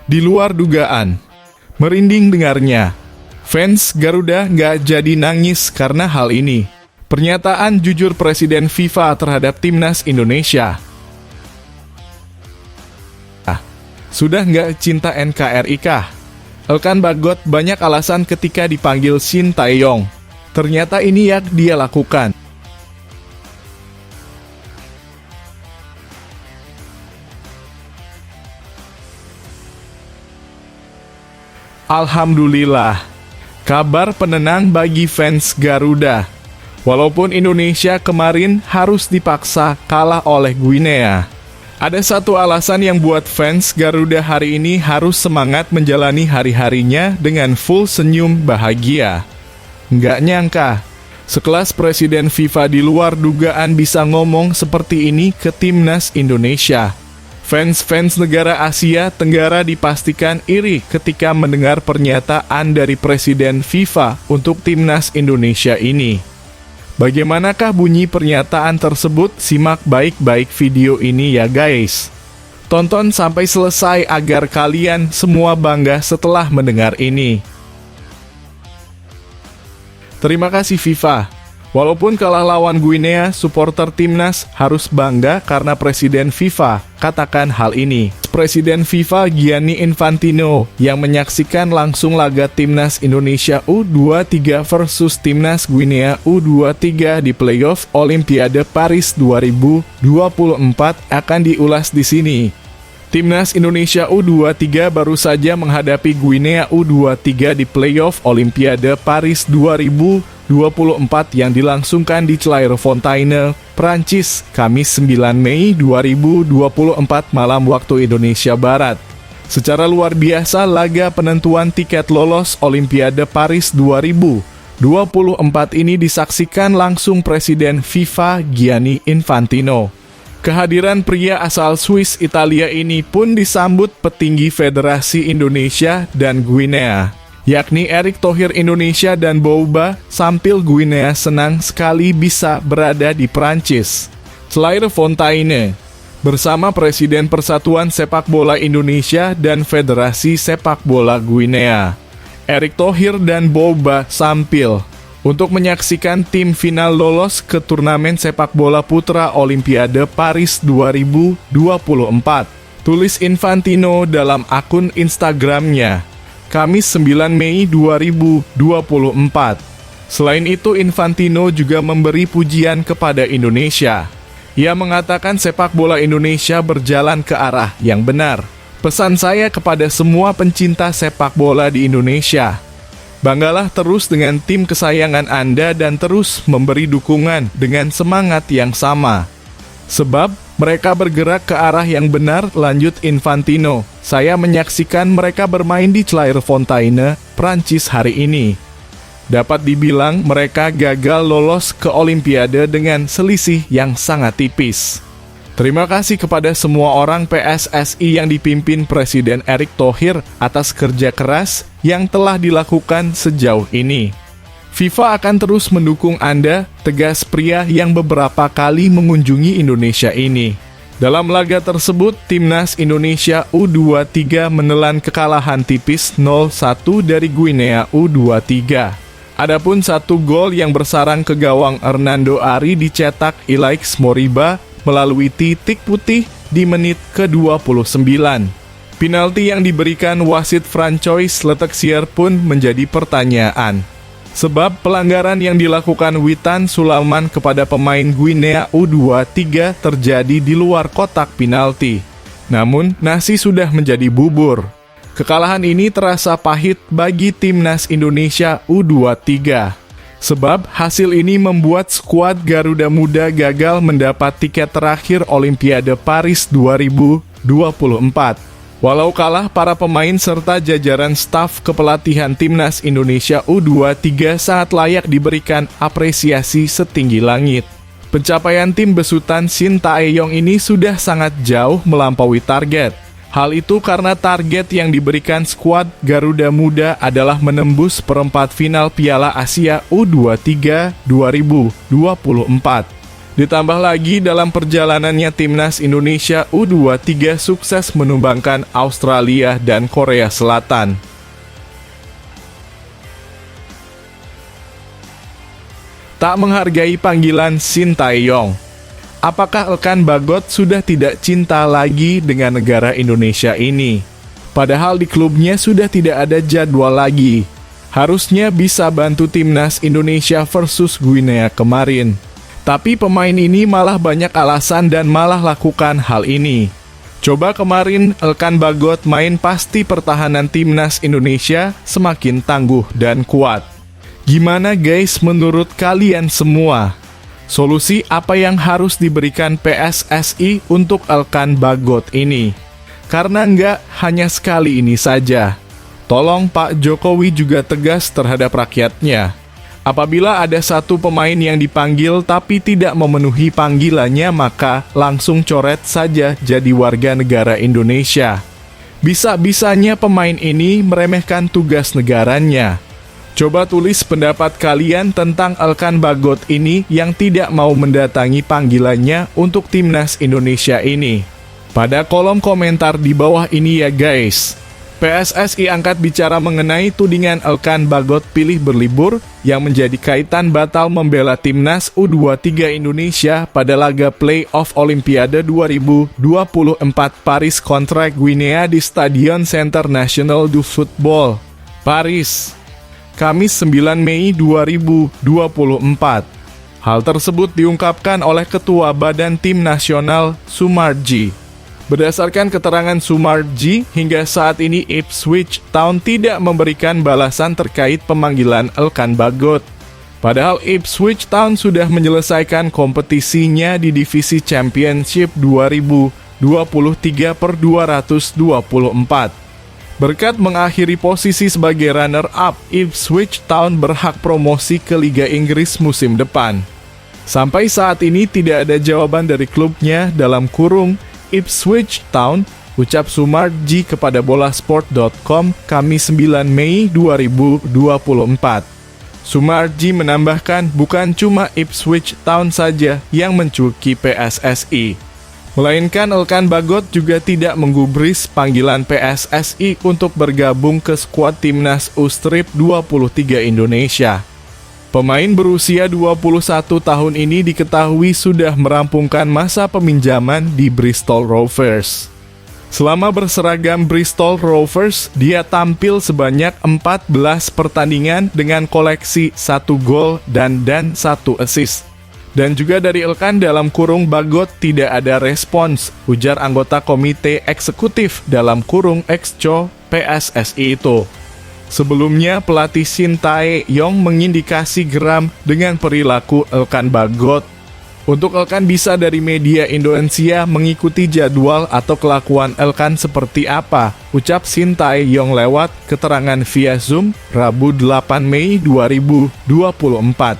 Di luar dugaan. Merinding dengarnya. Fans Garuda nggak jadi nangis karena hal ini. Pernyataan jujur Presiden FIFA terhadap Timnas Indonesia. Sudah nggak cinta NKRI kah? Elkan Bagot banyak alasan ketika dipanggil Shin Tae-yong. Ternyata ini yang dia lakukan. Alhamdulillah, kabar penenang bagi fans Garuda. Walaupun Indonesia kemarin harus dipaksa kalah oleh Guinea. Ada satu alasan yang buat fans Garuda hari ini harus semangat menjalani hari-harinya dengan full senyum bahagia. Nggak nyangka, sekelas Presiden FIFA di luar dugaan bisa ngomong seperti ini ke Timnas Indonesia. Fans-fans negara Asia Tenggara dipastikan iri ketika mendengar pernyataan dari Presiden FIFA untuk Timnas Indonesia ini. Bagaimanakah bunyi pernyataan tersebut? Simak baik-baik video ini ya guys. Tonton sampai selesai agar kalian semua bangga setelah mendengar ini. Terima kasih FIFA. Walaupun kalah lawan Guinea, supporter Timnas harus bangga karena Presiden FIFA katakan hal ini. Presiden FIFA Gianni Infantino yang menyaksikan langsung laga Timnas Indonesia U23 versus Timnas Guinea U23 di playoff Olimpiade Paris 2024 akan diulas di sini. Timnas Indonesia U23 baru saja menghadapi Guinea U23 di playoff Olimpiade Paris 2024 yang dilangsungkan di Clairefontaine, Prancis, Kamis 9 Mei 2024 malam waktu Indonesia Barat. Secara luar biasa, laga penentuan tiket lolos Olimpiade Paris 2024 ini disaksikan langsung Presiden FIFA Gianni Infantino. Kehadiran pria asal Swiss Italia ini pun disambut petinggi Federasi Indonesia dan Guinea, yakni Erick Thohir Indonesia dan Bouba Sampil Guinea senang sekali bisa berada di Prancis, Clairefontaine, bersama Presiden Persatuan Sepak Bola Indonesia dan Federasi Sepak Bola Guinea, Erick Thohir dan Bouba Sampil, untuk menyaksikan tim final lolos ke turnamen sepak bola putra Olimpiade Paris 2024. Tulis Infantino dalam akun Instagramnya, Kamis 9 Mei 2024. Selain itu, Infantino juga memberi pujian kepada Indonesia. Ia mengatakan sepak bola Indonesia berjalan ke arah yang benar. Pesan saya kepada semua pencinta sepak bola di Indonesia, banggalah terus dengan tim kesayangan Anda dan terus memberi dukungan dengan semangat yang sama. Sebab mereka bergerak ke arah yang benar, lanjut Infantino. Saya menyaksikan mereka bermain di Clairefontaine, Prancis hari ini. Dapat dibilang mereka gagal lolos ke Olimpiade dengan selisih yang sangat tipis. Terima kasih kepada semua orang PSSI yang dipimpin Presiden Erick Thohir atas kerja keras yang telah dilakukan sejauh ini. FIFA akan terus mendukung Anda, tegas pria yang beberapa kali mengunjungi Indonesia ini. Dalam laga tersebut, Timnas Indonesia U23 menelan kekalahan tipis 0-1 dari Guinea U23. Adapun satu gol yang bersarang ke gawang Hernando Ari dicetak Ilaix Moriba melalui titik putih di menit ke-29. Penalti yang diberikan wasit Francois Letexier pun menjadi pertanyaan. Sebab pelanggaran yang dilakukan Witan Sulaiman kepada pemain Guinea U23 terjadi di luar kotak penalti. Namun, nasi sudah menjadi bubur. Kekalahan ini terasa pahit bagi Timnas Indonesia U23. Sebab hasil ini membuat skuad Garuda Muda gagal mendapat tiket terakhir Olimpiade Paris 2024. Walau kalah, para pemain serta jajaran staf kepelatihan Timnas Indonesia U23 sangat layak diberikan apresiasi setinggi langit. Pencapaian tim besutan Shin Tae-yong ini sudah sangat jauh melampaui target. Hal itu karena target yang diberikan skuad Garuda Muda adalah menembus perempat final Piala Asia U23 2024. Ditambah lagi dalam perjalanannya timnas Indonesia U23 sukses menumbangkan Australia dan Korea Selatan. Tak menghargai panggilan Sintayong. Apakah Elkan Bagot sudah tidak cinta lagi dengan negara Indonesia ini? Padahal di klubnya sudah tidak ada jadwal lagi. Harusnya bisa bantu timnas Indonesia versus Guinea kemarin. Tapi pemain ini malah banyak alasan dan malah lakukan hal ini. Coba kemarin Elkan Bagot main, pasti pertahanan timnas Indonesia semakin tangguh dan kuat. Gimana guys menurut kalian semua? Solusi apa yang harus diberikan PSSI untuk Elkan Bagot ini? Karena nggak hanya sekali ini saja. Tolong Pak Jokowi juga tegas terhadap rakyatnya. Apabila ada satu pemain yang dipanggil tapi tidak memenuhi panggilannya, maka langsung coret saja jadi warga negara Indonesia. Bisa-bisanya pemain ini meremehkan tugas negaranya. Coba tulis pendapat kalian tentang Elkan Bagot ini yang tidak mau mendatangi panggilannya untuk timnas Indonesia ini. Pada kolom komentar di bawah ini ya guys. PSSI angkat bicara mengenai tudingan Elkan Bagot pilih berlibur yang menjadi kaitan batal membela timnas U23 Indonesia pada laga play-off Olimpiade 2024 Paris kontra Guinea di Stadion Centre National du Football, Paris, Kamis 9 Mei 2024. Hal tersebut diungkapkan oleh Ketua Badan Tim Nasional Sumarji. Berdasarkan keterangan Sumarji, hingga saat ini Ipswich Town tidak memberikan balasan terkait pemanggilan Elkan Bagot. Padahal Ipswich Town sudah menyelesaikan kompetisinya di divisi Championship 2023/224. Berkat mengakhiri posisi sebagai runner-up, Ipswich Town berhak promosi ke Liga Inggris musim depan. Sampai saat ini tidak ada jawaban dari klubnya dalam kurung Ipswich Town, ucap Sumarji kepada bolasport.com Kamis 9 Mei 2024. Sumarji menambahkan bukan cuma Ipswich Town saja yang mencuki PSSI, melainkan Elkan Bagot juga tidak menggubris panggilan PSSI untuk bergabung ke skuad timnas U23 Indonesia. Pemain berusia 21 tahun ini diketahui sudah merampungkan masa peminjaman di Bristol Rovers. Selama berseragam Bristol Rovers, dia tampil sebanyak 14 pertandingan dengan koleksi 1 gol dan 1 assist. Dan juga dari Elkan dalam kurung Bagot tidak ada respons, ujar anggota komite eksekutif dalam kurung Exco PSSI itu. Sebelumnya, pelatih Sintayong mengindikasi geram dengan perilaku Elkan Bagot. Untuk Elkan bisa dari media Indonesia mengikuti jadwal atau kelakuan Elkan seperti apa, ucap Sintayong lewat keterangan via Zoom Rabu 8 Mei 2024.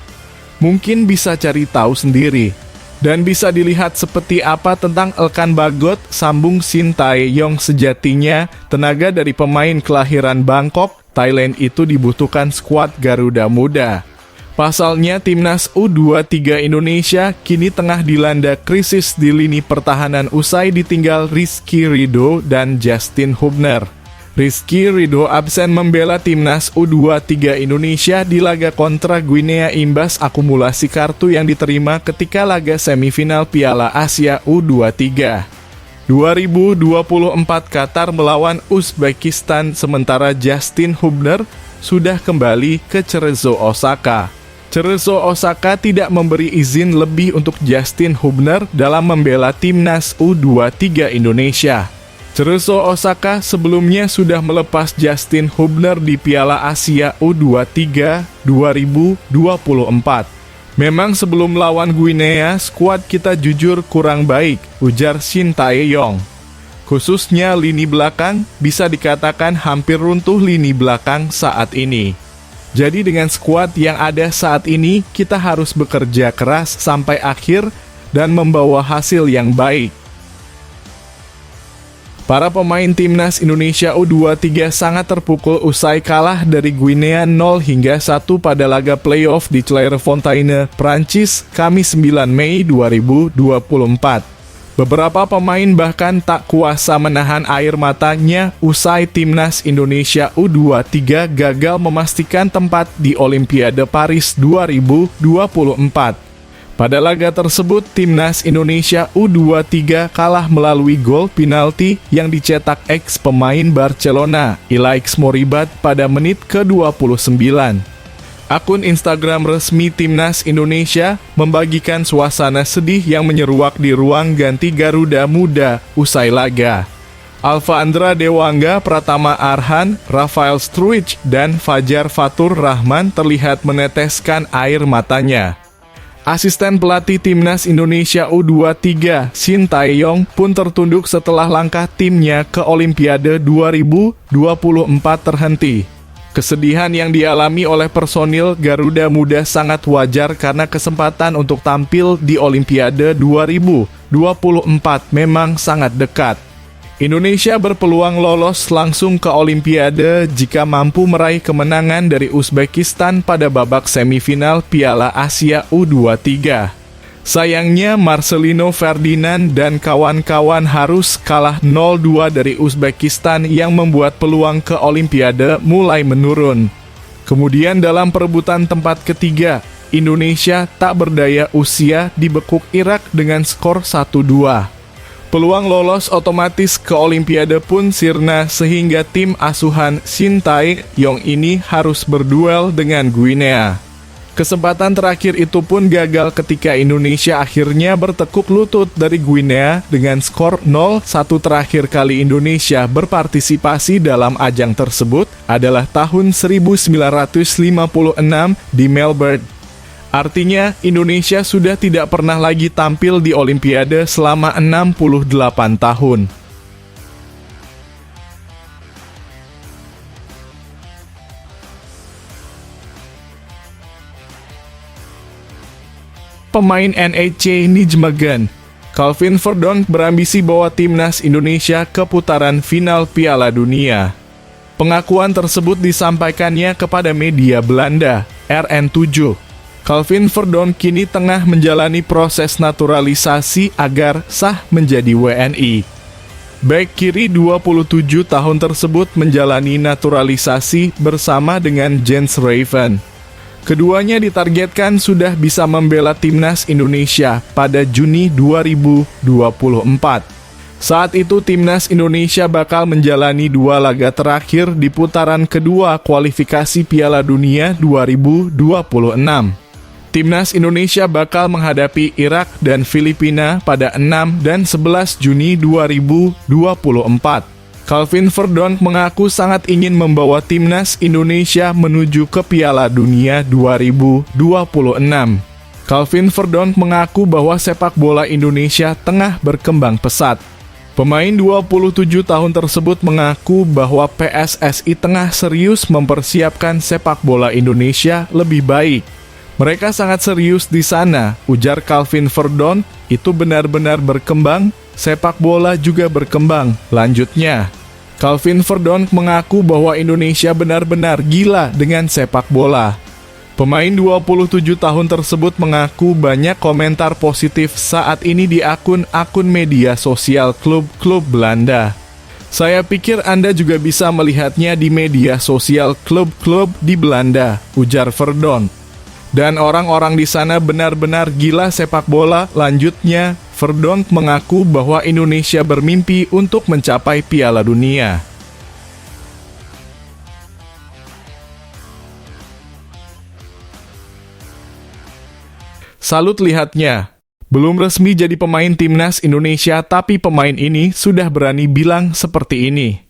Mungkin bisa cari tahu sendiri. Dan bisa dilihat seperti apa tentang Elkan Bagot, sambung Sintayong. Sejatinya, tenaga dari pemain kelahiran Bangkok, Thailand itu dibutuhkan skuad Garuda Muda. Pasalnya, timnas U23 Indonesia kini tengah dilanda krisis di lini pertahanan usai ditinggal Rizky Ridho dan Justin Hubner. Rizky Ridho absen membela timnas U23 Indonesia di laga kontra Guinea imbas akumulasi kartu yang diterima ketika laga semifinal Piala Asia U23. 2024 Qatar melawan Uzbekistan, sementara Justin Hubner sudah kembali ke Cerezo Osaka. Cerezo Osaka tidak memberi izin lebih untuk Justin Hubner dalam membela timnas U23 Indonesia. Cerezo Osaka sebelumnya sudah melepas Justin Hubner di Piala Asia U23 2024. Memang sebelum lawan Guinea, skuad kita jujur kurang baik, ujar Sintayong. Khususnya lini belakang, bisa dikatakan hampir runtuh lini belakang saat ini. Jadi dengan skuad yang ada saat ini, kita harus bekerja keras sampai akhir dan membawa hasil yang baik. Para pemain timnas Indonesia U23 sangat terpukul usai kalah dari Guinea 0-1 pada laga playoff di Clairefontaine, Prancis, Kamis 9 Mei 2024. Beberapa pemain bahkan tak kuasa menahan air matanya usai timnas Indonesia U23 gagal memastikan tempat di Olimpiade Paris 2024. Pada laga tersebut, timnas Indonesia U23 kalah melalui gol penalti yang dicetak ex-pemain Barcelona, Ilaix Moribat pada menit ke-29. Akun Instagram resmi timnas Indonesia membagikan suasana sedih yang menyeruak di ruang ganti Garuda Muda usai laga. Alfa Andra Dewangga, Pratama Arhan, Rafael Struij, dan Fajar Fatur Rahman terlihat meneteskan air matanya. Asisten pelatih timnas Indonesia U23, Shin Tae-yong, pun tertunduk setelah langkah timnya ke Olimpiade 2024 terhenti. Kesedihan yang dialami oleh personil Garuda Muda sangat wajar karena kesempatan untuk tampil di Olimpiade 2024 memang sangat dekat. Indonesia berpeluang lolos langsung ke Olimpiade jika mampu meraih kemenangan dari Uzbekistan pada babak semifinal Piala Asia U23. Sayangnya Marcelino Ferdinand dan kawan-kawan harus kalah 0-2 dari Uzbekistan yang membuat peluang ke Olimpiade mulai menurun. Kemudian dalam perebutan tempat ketiga, Indonesia tak berdaya usia dibekuk Irak dengan skor 1-2. Peluang lolos otomatis ke Olimpiade pun sirna sehingga tim asuhan Shin Tae-yong ini harus berduel dengan Guinea. Kesempatan terakhir itu pun gagal ketika Indonesia akhirnya bertekuk lutut dari Guinea dengan skor 0-1. Terakhir kali Indonesia berpartisipasi dalam ajang tersebut adalah tahun 1956 di Melbourne. Artinya, Indonesia sudah tidak pernah lagi tampil di Olimpiade selama 68 tahun. Pemain NEC Nijmegen, Calvin Verdonk berambisi bawa timnas Indonesia ke putaran final Piala Dunia. Pengakuan tersebut disampaikannya kepada media Belanda, RN7. Calvin Verdonk kini tengah menjalani proses naturalisasi agar sah menjadi WNI. Bek kiri 27 tahun tersebut menjalani naturalisasi bersama dengan Jens Raven. Keduanya ditargetkan sudah bisa membela timnas Indonesia pada Juni 2024. Saat itu timnas Indonesia bakal menjalani 2 laga terakhir di putaran kedua kualifikasi Piala Dunia 2026. Timnas Indonesia bakal menghadapi Irak dan Filipina pada 6 dan 11 Juni 2024. Calvin Verdonk mengaku sangat ingin membawa timnas Indonesia menuju ke Piala Dunia 2026. Calvin Verdonk mengaku bahwa sepak bola Indonesia tengah berkembang pesat. Pemain 27 tahun tersebut mengaku bahwa PSSI tengah serius mempersiapkan sepak bola Indonesia lebih baik. Mereka sangat serius di sana, ujar Calvin Verdonk. Itu benar-benar berkembang, sepak bola juga berkembang, lanjutnya. Calvin Verdonk mengaku bahwa Indonesia benar-benar gila dengan sepak bola. Pemain 27 tahun tersebut mengaku banyak komentar positif saat ini di akun-akun media sosial klub-klub Belanda. Saya pikir Anda juga bisa melihatnya di media sosial klub-klub di Belanda, ujar Verdonk. Dan orang-orang di sana benar-benar gila sepak bola, lanjutnya. Verdonk mengaku bahwa Indonesia bermimpi untuk mencapai Piala Dunia. Salut lihatnya. Belum resmi jadi pemain timnas Indonesia, tapi pemain ini sudah berani bilang seperti ini.